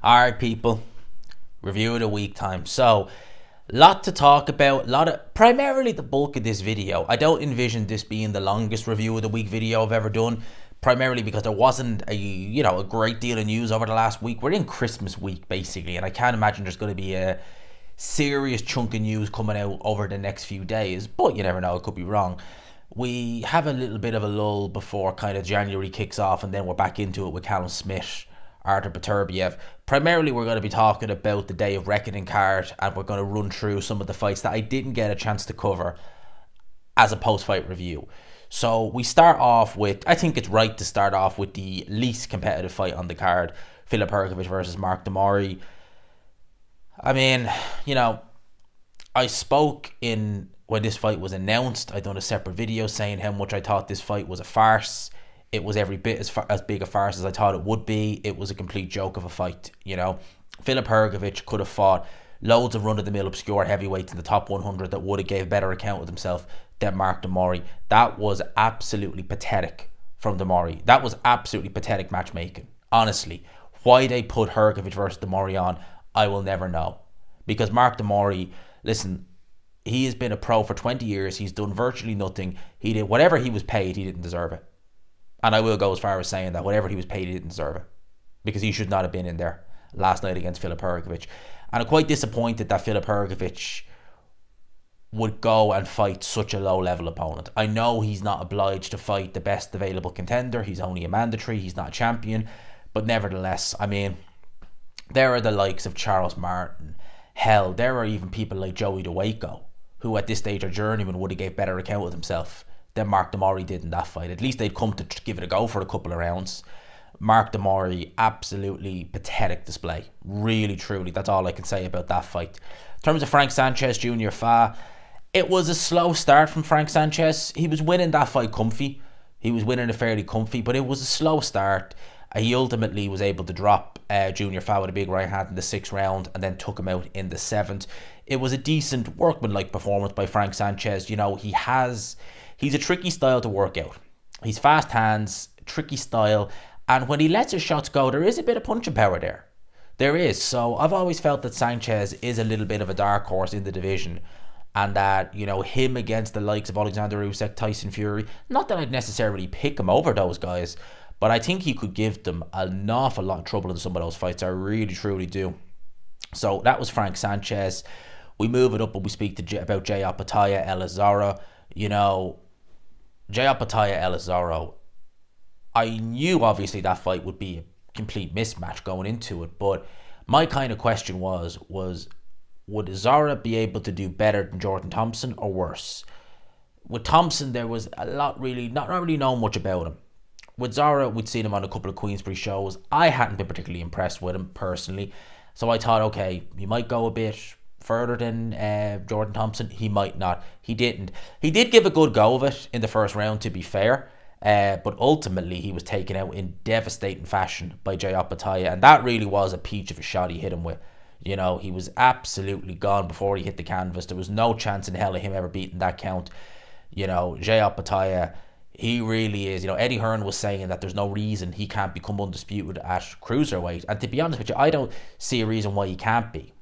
Alright, people, review of the week time. So, lot to talk about, primarily the bulk of this video. I don't envision this being the longest review of the week video I've ever done, primarily because there wasn't a great deal of news over the last week. We're in Christmas week, basically, and I can't imagine there's going to be a serious chunk of news coming out over the next few days, but you never know, it could be wrong. We have a little bit of a lull before kind of January kicks off, and then we're back into it with Callum Smith, Artur Beterbiev. Primarily, we're going to be talking about the Day of Reckoning card, and we're going to run through some of the fights that I didn't get a chance to cover as a post-fight review. So we start off with, I think it's right to start off with the least competitive fight on the card, Filip Hrgović versus Mark Demari. I mean, I spoke when this fight was announced. I done a separate video saying how much I thought this fight was a farce. It was every bit as big a farce as I thought it would be. It was a complete joke of a fight, Filip Hrgović could have fought loads of run-of-the-mill obscure heavyweights in the top 100 that would have gave a better account of himself than Mark Demari. That was absolutely pathetic from Demari. That was absolutely pathetic matchmaking. Honestly, why they put Hrgović versus Demari on, I will never know. Because Mark Demari, listen, he has been a pro for 20 years. He's done virtually nothing. He did whatever he was paid, he didn't deserve it. And I will go as far as saying that whatever he was paid, he didn't deserve it. Because he should not have been in there last night against Filip Hrgović. And I'm quite disappointed that Filip Hrgović would go and fight such a low-level opponent. I know he's not obliged to fight the best available contender. He's only a mandatory. He's not a champion. But nevertheless, I mean, there are the likes of Charles Martin. Hell, there are even people like Joey DeWaco, who at this stage are journeyman, would have gave better account of himself than Mark Demari did in that fight. At least they'd come to give it a go for a couple of rounds. Mark Demari, absolutely pathetic display. Really, truly, that's all I can say about that fight. In terms of Frank Sanchez Jr. Fa, it was a slow start from Frank Sanchez. He was winning that fight comfy. He was winning it fairly comfy, but it was a slow start. He ultimately was able to drop Junior Fa with a big right hand in the 6th round and then took him out in the 7th. It was a decent workmanlike performance by Frank Sanchez. He's a tricky style to work out. He's fast hands, tricky style, and when he lets his shots go, there is a bit of punching power there. There is. So I've always felt that Sanchez is a little bit of a dark horse in the division, and that, him against the likes of Alexander Usyk, Tyson Fury, not that I'd necessarily pick him over those guys, but I think he could give them an awful lot of trouble in some of those fights. I really, truly do. So that was Frank Sanchez. We move it up and we speak about Jay Opetaia, Elizardo. Jay Opetaia, Elizardo, I knew obviously that fight would be a complete mismatch going into it, but my kind of question was would Zara be able to do better than Jordan Thompson or worse? With Thompson, there was not really knowing much about him. With Zara, we'd seen him on a couple of Queensberry shows. I hadn't been particularly impressed with him personally, so I thought, okay, he might go a bit further than Jordan Thompson. He might not. He didn't. He did give a good go of it in the 1st round, to be fair, but ultimately he was taken out in devastating fashion by Jay Opetaia, and that really was a peach of a shot he hit him with. He was absolutely gone before he hit the canvas. There was no chance in hell of him ever beating that count. Jay Opetaia, he really is. Eddie Hearn was saying that there's no reason he can't become undisputed at cruiserweight, and to be honest with you, I don't see a reason why he can't be.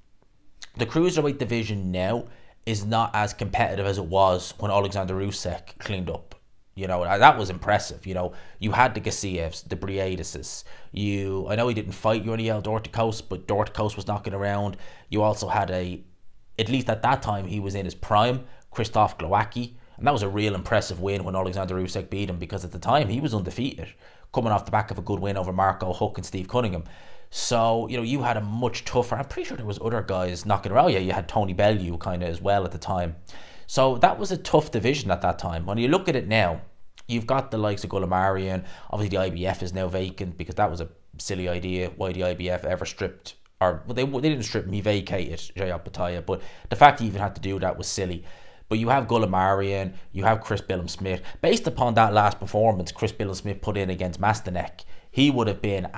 The cruiserweight division now is not as competitive as it was when Alexander Usyk cleaned up. That was impressive. You had the Gassievs, the Briadises. I know he didn't fight Uriel Dorticos, but Dorticos was knocking around. You also had at least at that time, he was in his prime, Krzysztof Glowacki. And that was a real impressive win when Alexander Usyk beat him, because at the time he was undefeated, coming off the back of a good win over Marco Huck and Steve Cunningham. So, you had a much tougher, I'm pretty sure there was other guys knocking around. Yeah, you had Tony Bellew kind of as well at the time. So that was a tough division at that time. When you look at it now, you've got the likes of Gulamarian. Obviously the IBF is now vacant, because that was a silly idea why the IBF ever stripped, or they didn't strip him, he vacated Jay Opetaia, but the fact he even had to do that was silly. But you have Gulamarian, you have Chris Billum-Smith. Based upon that last performance Chris Billum-Smith put in against Mastanek, he would have been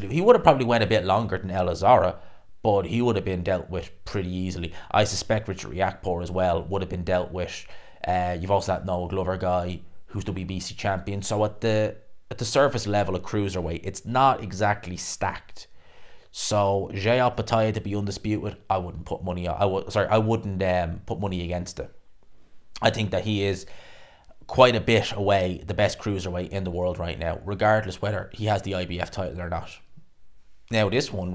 he would have probably went a bit longer than Elizardo, but he would have been dealt with pretty easily. I suspect Richard Riakporhe as well would have been dealt with. You've also that Noah Glover guy, who's the WBC champion. So at the surface level of cruiserweight, it's not exactly stacked. So Jayal Pataya to be undisputed, I wouldn't put money on. I wouldn't put money against it. I think that he is quite a bit away the best cruiserweight in the world right now, regardless whether he has the IBF title or not. Now this one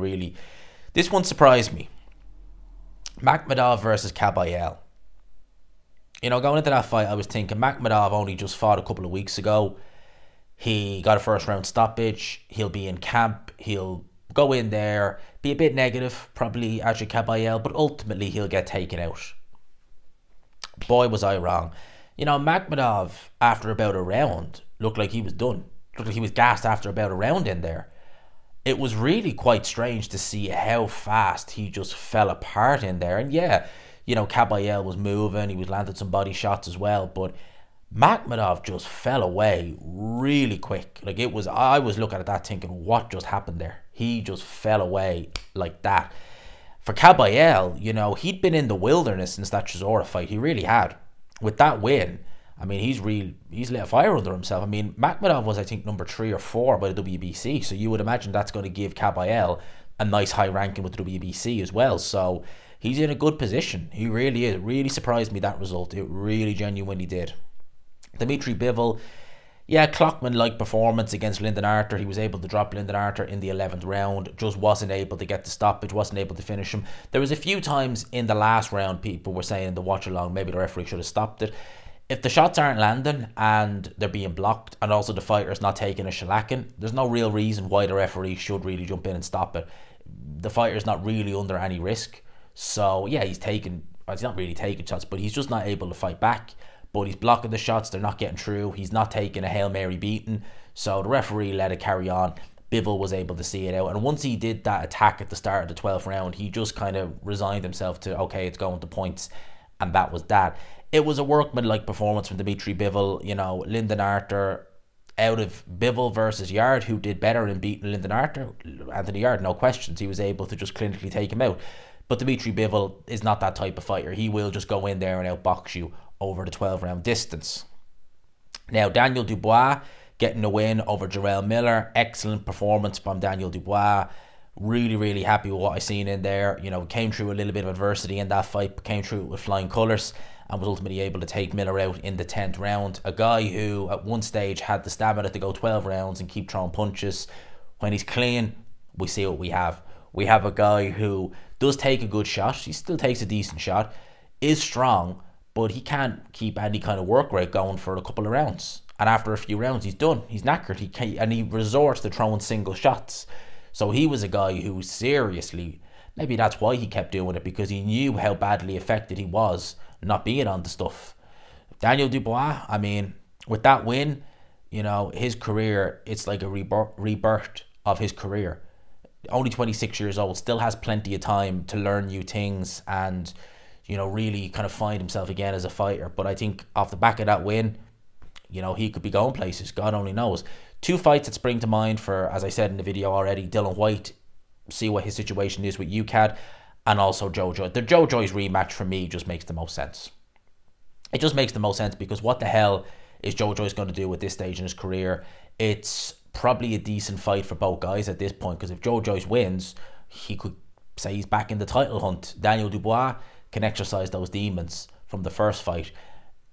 surprised me. Makhmudov versus Kabayel. You know, going into that fight, I was thinking Makhmudov only just fought a couple of weeks ago. He got a first round stoppage. He'll be in camp. He'll go in there, be a bit negative, probably Ajay Kabayel, but ultimately he'll get taken out. Boy, was I wrong. You know, Makhmudov, after about a round, looked like he was done. Looked like he was gassed after about a round in there. It was really quite strange to see how fast he just fell apart in there. And yeah, you know, Kabayel was moving. He was landing some body shots as well. But Makhmudov just fell away really quick. Like, I was looking at that thinking, what just happened there? He just fell away like that. For Kabayel, you know, he'd been in the wilderness since that Chisora fight. He really had. With that win, I mean, he's lit a fire under himself. I mean, Makhmudov was, I think, number 3 or 4 by the WBC. So you would imagine that's going to give Kabayel a nice high ranking with the WBC as well. So he's in a good position. He really is. It really surprised me, that result. It really genuinely did. Dimitri Bivol, yeah, Clockman-like performance against Lyndon Arthur. He was able to drop Lyndon Arthur in the 11th round. Just wasn't able to get the stoppage, wasn't able to finish him. There was a few times in the last round people were saying the watch along, maybe the referee should have stopped it. If the shots aren't landing and they're being blocked, and also the fighter's not taking a shellacking, there's no real reason why the referee should really jump in and stop it. The fighter's not really under any risk. So yeah, he's not really taking shots, but he's just not able to fight back. But he's blocking the shots, they're not getting through. He's not taking a Hail Mary beating. So the referee let it carry on. Bivol was able to see it out. And once he did that attack at the start of the 12th round, he just kind of resigned himself to, okay, it's going to points. And that was that. It was a workman-like performance from Dimitri Bivol. You know, Lyndon Arthur, out of Bivol versus Yard, who did better in beating Lyndon Arthur. Anthony Yard, no questions. He was able to just clinically take him out. But Dimitri Bivol is not that type of fighter. He will just go in there and outbox you over the 12-round distance. Now, Daniel Dubois getting the win over Jarrell Miller. Excellent performance from Daniel Dubois. Really, really happy with what I seen in there. You know, came through a little bit of adversity in that fight, but came through with flying colours and was ultimately able to take Miller out in the 10th round. A guy who at one stage had the stamina to go 12 rounds and keep throwing punches. When he's clean, we see what we have. We have a guy who does take a good shot. He still takes a decent shot, is strong, but he can't keep any kind of work rate going for a couple of rounds. And after a few rounds, he's done. He's knackered. And he resorts to throwing single shots. So he was a guy who seriously, maybe that's why he kept doing it, because he knew how badly affected he was not being on the stuff. Daniel Dubois, I mean, with that win, you know, his career, it's like a rebirth of his career. Only 26 years old, still has plenty of time to learn new things and, you know, really kind of find himself again as a fighter. But I think off the back of that win, you know, he could be going places. God only knows. 2 fights that spring to mind for, as I said in the video already, Dylan White, see what his situation is with UCAD, and also Joe Joyce. The Joe Joyce rematch for me just makes the most sense. It just makes the most sense because what the hell is Joe Joyce going to do at this stage in his career? It's probably a decent fight for both guys at this point, because if Joe Joyce wins, he could say he's back in the title hunt. Daniel Dubois can exercise those demons from the first fight.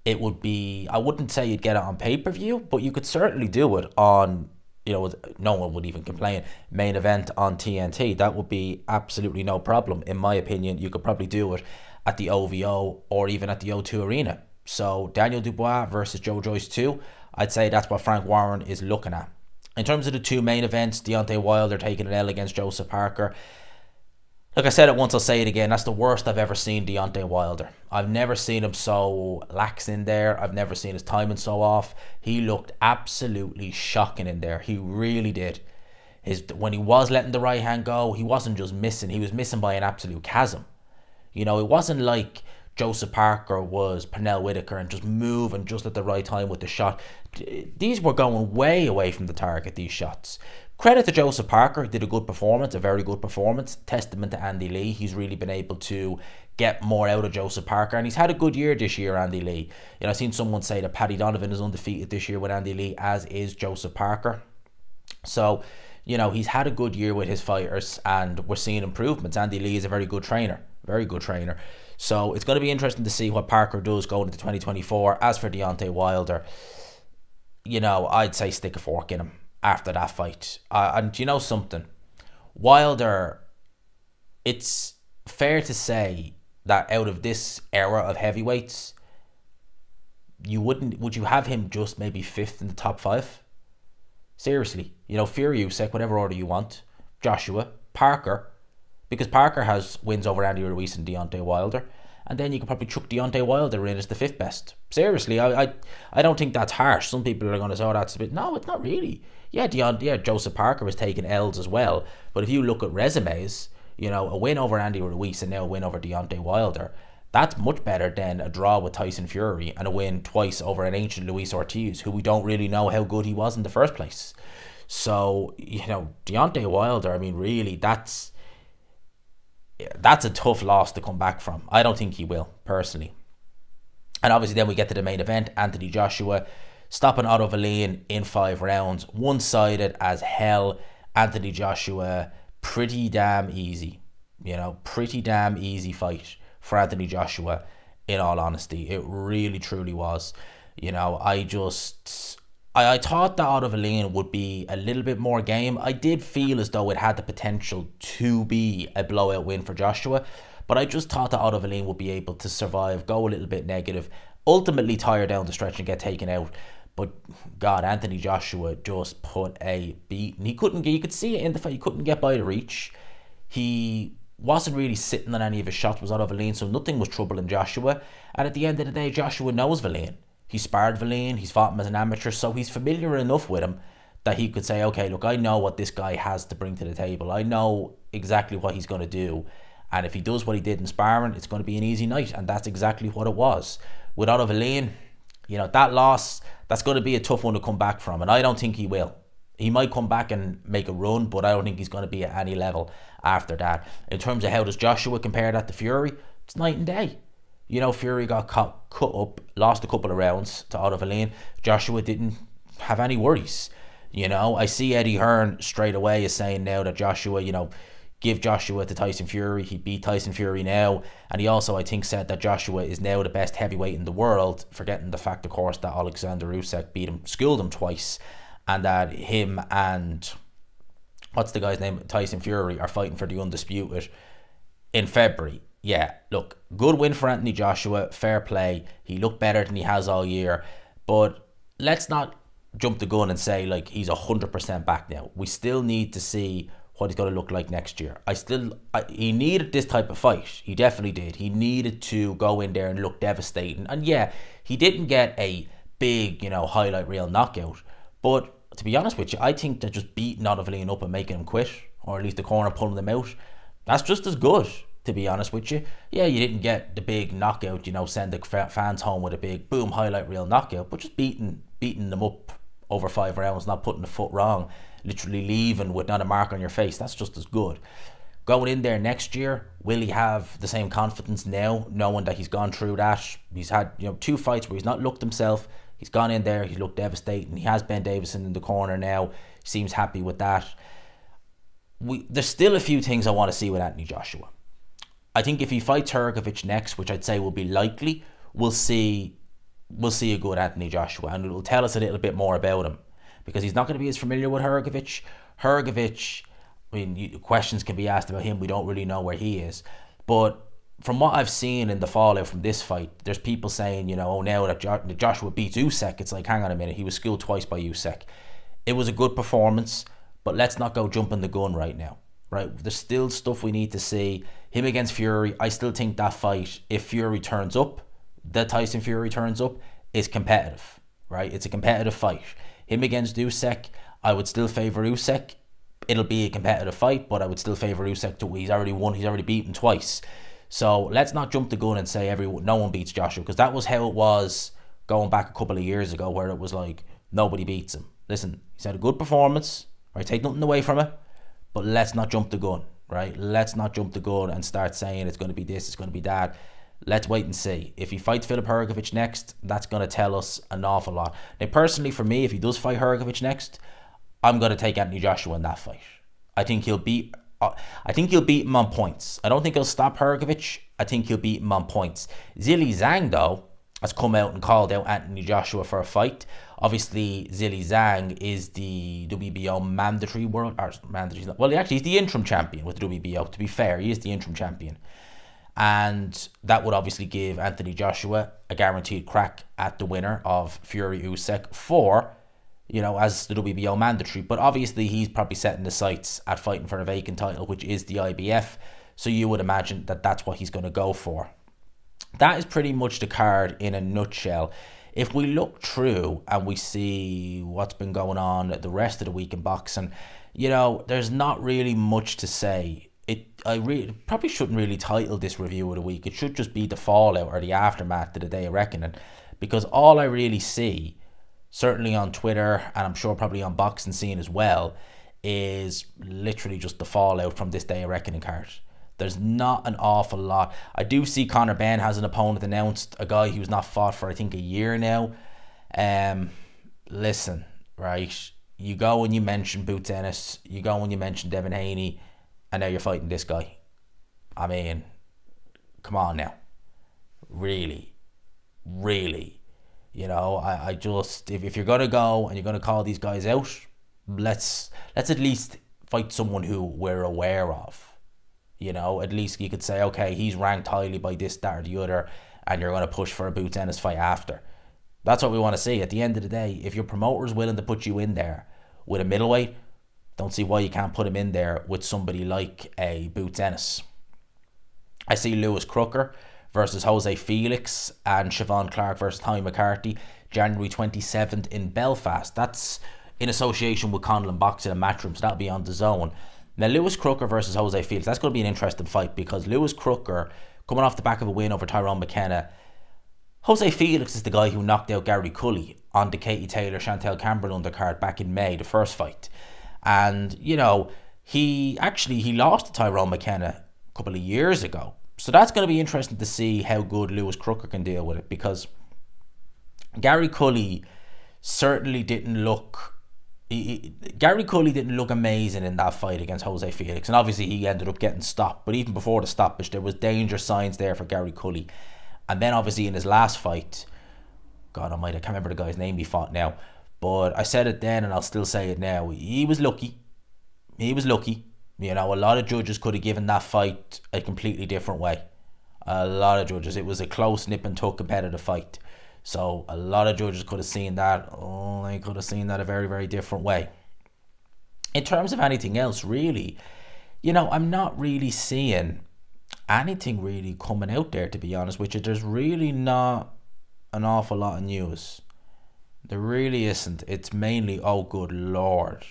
It would be, I wouldn't say you'd get it on pay-per-view, but you could certainly do it on, you know, no one would even complain, main event on TNT. That would be absolutely no problem. In my opinion, you could probably do it at the OVO or even at the O2 Arena. So Daniel Dubois versus Joe Joyce 2, I'd say that's what Frank Warren is looking at. In terms of the 2 main events, Deontay Wilder taking an L against Joseph Parker. Like I said it once, I'll say it again. That's the worst I've ever seen Deontay Wilder. I've never seen him so lax in there. I've never seen his timing so off. He looked absolutely shocking in there. He really did. When he was letting the right hand go, he wasn't just missing. He was missing by an absolute chasm. You know, it wasn't like Joseph Parker was Pernell Whitaker and just moving just at the right time with the shot. These were going way away from the target, these shots. Credit to Joseph Parker, he did a good performance, a very good performance. Testament to Andy Lee, he's really been able to get more out of Joseph Parker, and he's had a good year this year, Andy Lee. You know, I've seen someone say that Paddy Donovan is undefeated this year with Andy Lee, as is Joseph Parker. So, you know, he's had a good year with his fighters and we're seeing improvements. Andy Lee is a very good trainer. Very good trainer. So it's going to be interesting to see what Parker does going into 2024. As for Deontay Wilder, you know, I'd say stick a fork in him after that fight. And you know something? Wilder, it's fair to say that out of this era of heavyweights, would you have him just maybe 5th in the top 5? Seriously, you know, Fury, Usyk, whatever order you want, Joshua, Parker, because Parker has wins over Andy Ruiz and Deontay Wilder, and then you could probably chuck Deontay Wilder in as the 5th best. Seriously, I don't think that's harsh. Some people are going to say, oh, that's a bit... No, it's not really. Yeah, Joseph Parker has taken L's as well, but if you look at resumes, you know, a win over Andy Ruiz and now a win over Deontay Wilder, that's much better than a draw with Tyson Fury and a win twice over an ancient Luis Ortiz, who we don't really know how good he was in the first place. So, you know, Deontay Wilder, I mean, really, that's a tough loss to come back from. I don't think he will, personally. And obviously then we get to the main event, Anthony Joshua stopping Otto Wallin in 5 rounds. One-sided as hell. Anthony Joshua, pretty damn easy. You know, pretty damn easy fight for Anthony Joshua, in all honesty. It really, truly was. You know, I thought that Otto Wallin would be a little bit more game. I did feel as though it had the potential to be a blowout win for Joshua, but I just thought that Otto Wallin would be able to survive, go a little bit negative, ultimately tire down the stretch and get taken out. But God, Anthony Joshua just put a beating. You could see it in the fight. He couldn't get by the reach. He wasn't really sitting on any of his shots, was Otto Wallin, so nothing was troubling Joshua. And at the end of the day, Joshua knows Wallin. He sparred Wallin, he's fought him as an amateur, so he's familiar enough with him that he could say, okay, look, I know what this guy has to bring to the table. I know exactly what he's going to do. And if he does what he did in sparring, it's going to be an easy night. And that's exactly what it was. With Otto Wallin, you know, that loss, that's going to be a tough one to come back from. And I don't think he will. He might come back and make a run, but I don't think he's going to be at any level after that. In terms of how does Joshua compare that to Fury, it's night and day. You know, Fury got cut up, lost a couple of rounds to Otto Wallin. Joshua didn't have any worries. You know, I see Eddie Hearn straight away is saying now that Joshua, you know, give Joshua to Tyson Fury. He beat Tyson Fury now. And he also, I think, said that Joshua is now the best heavyweight in the world, forgetting the fact, of course, that Alexander Usyk schooled him twice. And that him and, what's the guy's name, Tyson Fury, are fighting for the undisputed in February. Yeah, look, good win for Anthony Joshua, fair play. He looked better than he has all year. But let's not jump the gun and say, like, he's 100% back now. We still need to see what he's going to look like next year. He needed this type of fight. He definitely did. He needed to go in there and look devastating. And yeah, he didn't get a big, you know, highlight reel knockout. But to be honest with you, I think that just beating Otto Wallin up and making him quit, or at least the corner pulling them out, that's just as good, to be honest with you. Yeah, you didn't get the big knockout, you know, send the fans home with a big boom highlight reel knockout, but just beating them up over 5 rounds, not putting a foot wrong, literally leaving with not a mark on your face, that's just as good. Going in there next year, will he have the same confidence now, knowing that he's gone through that? He's had, you know, 2 fights where he's not looked himself. He's gone in there, he's looked devastating. He has Ben Davison in the corner now. He seems happy with that. There's still a few things I want to see with Anthony Joshua. I think if he fights Hrgovic next, which I'd say will be likely, we'll see a good Anthony Joshua, and it will tell us a little bit more about him, because he's not going to be as familiar with Hrgovic. Hrgovic, I mean, questions can be asked about him. We don't really know where he is. But from what I've seen in the fallout from this fight, there's people saying, you know, oh, now that Joshua beats Usyk, it's like, hang on a minute, he was schooled twice by Usyk. It was a good performance, but let's not go jumping the gun right now, right? There's still stuff we need to see. Him against Fury, I still think that fight, if Fury turns up, the Tyson Fury turns up, is competitive, right? It's a competitive fight. Him against Usyk, I would still favour Usyk. It'll be a competitive fight, but I would still favour Usyk to win. He's already won, he's already beaten twice. So let's not jump the gun and say no one beats Joshua, because that was how it was going back a couple of years ago, where it was like nobody beats him. Listen, he's had a good performance, right? Take nothing away from it, but let's not jump the gun, right? Let's not jump the gun and start saying it's going to be this, it's going to be that. Let's wait and see. If he fights Filip Hrgovic next, that's going to tell us an awful lot. Now, personally, for me, if he does fight Hrgovic next, I'm going to take Anthony Joshua in that fight. I think he'll beat him on points. I don't think he'll stop Hrgovic. I think he'll beat him on points. Zhilei Zhang, though, has come out and called out Anthony Joshua for a fight. Obviously, Zhilei Zhang is the WBO mandatory world... Well, actually, he's the interim champion with the WBO. To be fair, he is the interim champion. And that would obviously give Anthony Joshua a guaranteed crack at the winner of Fury Usyk for, as the WBO mandatory. But obviously, he's probably setting the sights at fighting for a vacant title, which is the IBF. So you would imagine that that's what he's going to go for. That is pretty much the card in a nutshell. If we look through and we see what's been going on the rest of the week in boxing, there's not really much to say. I probably shouldn't really title this review of the week. It should just be the fallout or the aftermath to the day of reckoning, because all I really see, certainly on Twitter and I'm sure probably on Boxing Scene as well, is literally just the fallout from this day of reckoning card. There's not an awful lot. I do see Conor Benn has an opponent announced, a guy who's not fought for I think a year now. Listen, right, you go and you mention Boots Ennis, you go and you mention Devin Haney, and now you're fighting this guy. I mean, come on now. Really. I just, if you're going to go and you're going to call these guys out, let's at least fight someone who we're aware of. At least you could say, okay, he's ranked highly by this, that, or the other, and you're going to push for a Boots Ennis fight after. That's what we want to see. At the end of the day, if your promoter's willing to put you in there with a middleweight, don't see why you can't put him in there with somebody like a Boots Ennis. I see Lewis Crooker versus Jose Felix and Siobhan Clark versus Tommy McCarthy, January 27th in Belfast. That's in association with Conlon Boxing and Matchroom, so that'll be on the Zone. Now, Lewis Crooker versus Jose Felix, that's going to be an interesting fight, because Lewis Crooker, coming off the back of a win over Tyrone McKenna, Jose Felix is the guy who knocked out Gary Cully on the Katie Taylor Chantel Campbell undercard back in May, the first fight. And, he lost to Tyrone McKenna a couple of years ago. So that's going to be interesting to see how good Lewis Crooker can deal with it, because Gary Cully certainly didn't look... Gary Cully didn't look amazing in that fight against Jose Felix, and obviously he ended up getting stopped. But even before the stoppage, there was danger signs there for Gary Cully. And then obviously in his last fight, God almighty, I can't remember the guy's name he fought now, but I said it then and I'll still say it now. He was lucky. A lot of judges could have given that fight a completely different way. A lot of judges. It was a close nip and tuck competitive fight. So a lot of judges could have seen that. Oh, they could have seen that a very, very different way. In terms of anything else, really, I'm not really seeing anything really coming out there, to be honest with you. There's really not an awful lot of news. There really isn't. It's mainly, oh good lord.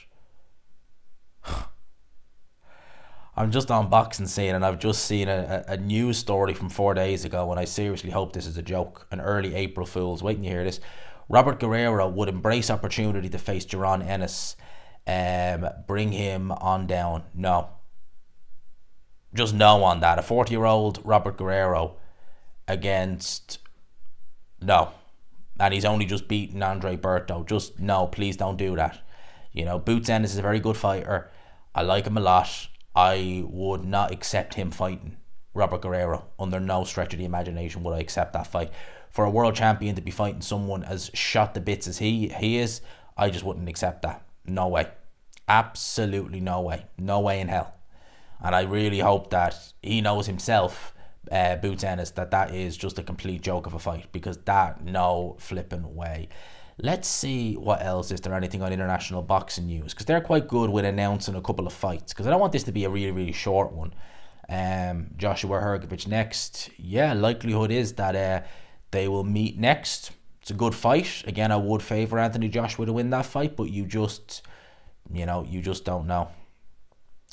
I'm just on Boxing Scene and I've just seen a news story from 4 days ago, and I seriously hope this is a joke. An early April Fool's. Wait till you hear this. Robert Guerrero would embrace opportunity to face Jaron Ennis. Bring him on down. No. Just no on that. A 40-year-old Robert Guerrero against... No. And he's only just beaten Andre Berto. Just no, please don't do that. Boots Ennis is a very good fighter. I like him a lot. I would not accept him fighting Robert Guerrero. Under no stretch of the imagination would I accept that fight. For a world champion to be fighting someone as shot to bits as he is, I just wouldn't accept that. No way. Absolutely no way. No way in hell. And I really hope that he knows himself, Boots Ennis, that is just a complete joke of a fight, because that, no flipping way. Let's see what else. Is there anything on international boxing news? Because they're quite good with announcing a couple of fights. Because I don't want this to be a really, really short one. Joshua Hrgovic next. Yeah, likelihood is that they will meet next. It's a good fight. Again, I would favour Anthony Joshua to win that fight. But you just don't know.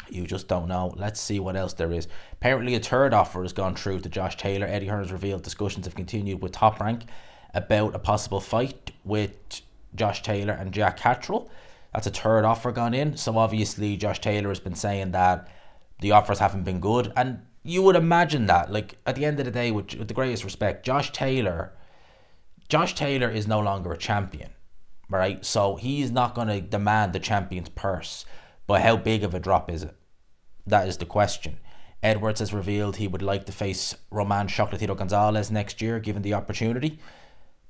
You just don't know. Let's see what else there is. Apparently a third offer has gone through to Josh Taylor. Eddie Hearn has revealed discussions have continued with Top Rank about a possible fight with Josh Taylor and Jack Catterall. That's a third offer gone in. So obviously Josh Taylor has been saying that the offers haven't been good. And you would imagine that, like, at the end of the day, with the greatest respect, Josh Taylor is no longer a champion. right? So he's not going to demand the champion's purse. But how big of a drop is it? That is the question. Edwards has revealed he would like to face Roman Chocolatito Gonzalez next year, given the opportunity.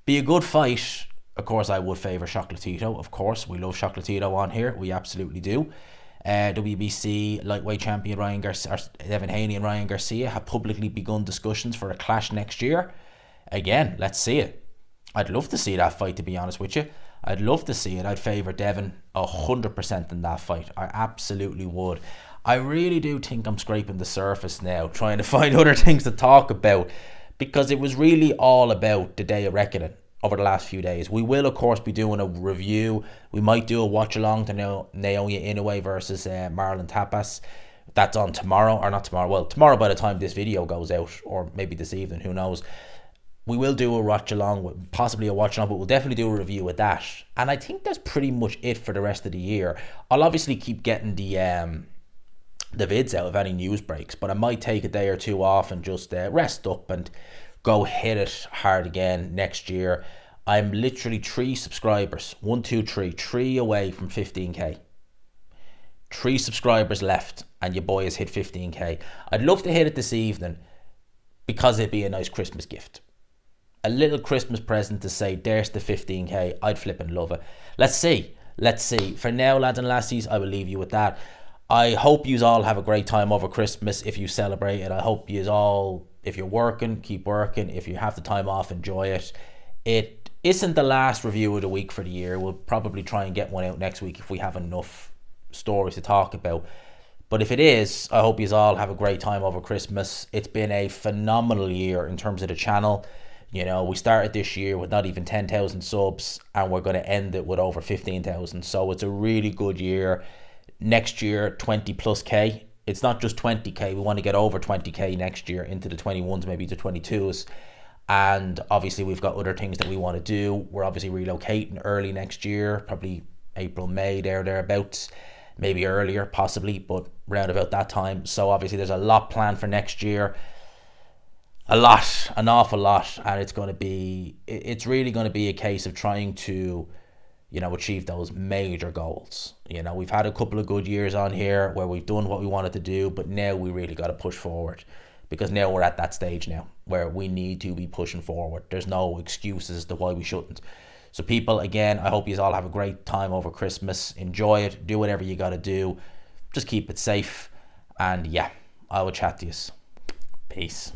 Be a good fight. Of course, I would favour Chocolatito. Of course, we love Chocolatito on here. We absolutely do. WBC lightweight champion Ryan Garcia, Devin Haney and Ryan Garcia have publicly begun discussions for a clash next year. Again, let's see it. I'd love to see that fight, to be honest with you. I'd love to see it. I'd favour Devin 100% in that fight. I absolutely would. I really do think I'm scraping the surface now, trying to find other things to talk about, because it was really all about the day of reckoning over the last few days. We will, of course, be doing a review. We might do a watch-along to Naoya Inoue versus Marlon Tapas. That's on tomorrow, or not tomorrow. Well, tomorrow by the time this video goes out, or maybe this evening, who knows. We will do a watch-along, possibly a watch-along, but we'll definitely do a review of that. And I think that's pretty much it for the rest of the year. I'll obviously keep getting the vids out of any news breaks, but I might take a day or two off and just rest up and go hit it hard again next year. I'm literally 3 subscribers, 1, 2, 3, 3 away from 15k. 3 subscribers left, and your boy has hit 15k. I'd love to hit it this evening, because it'd be a nice Christmas gift. A little Christmas present to say, there's the 15k. I'd flip and love it. Let's see. Let's see. For now, lads and lassies, I will leave you with that. I hope you all have a great time over Christmas if you celebrate it. I hope you all, if you're working, keep working. If you have the time off, enjoy it. It isn't the last review of the week for the year. We'll probably try and get one out next week if we have enough stories to talk about. But if it is, I hope you all have a great time over Christmas. It's been a phenomenal year in terms of the channel. You know, we started this year with not even 10,000 subs, and we're going to end it with over 15,000. So it's a really good year. Next year, 20 plus K. It's not just 20k. We want to get over 20k next year, into the 21s, maybe the 22s. And obviously we've got other things that we want to do. We're obviously relocating early next year, probably April, May, thereabouts. Maybe earlier, possibly, but round about that time. So obviously there's a lot planned for next year. A lot, an awful lot. And it's really going to be a case of trying to, you know, achieve those major goals. You know, we've had a couple of good years on here where we've done what we wanted to do, but now we really got to push forward, because now we're at that stage now where we need to be pushing forward. There's no excuses as to why we shouldn't. So people, again, I hope you all have a great time over Christmas. Enjoy it. Do whatever you got to do. Just keep it safe. And yeah, I will chat to you. Peace.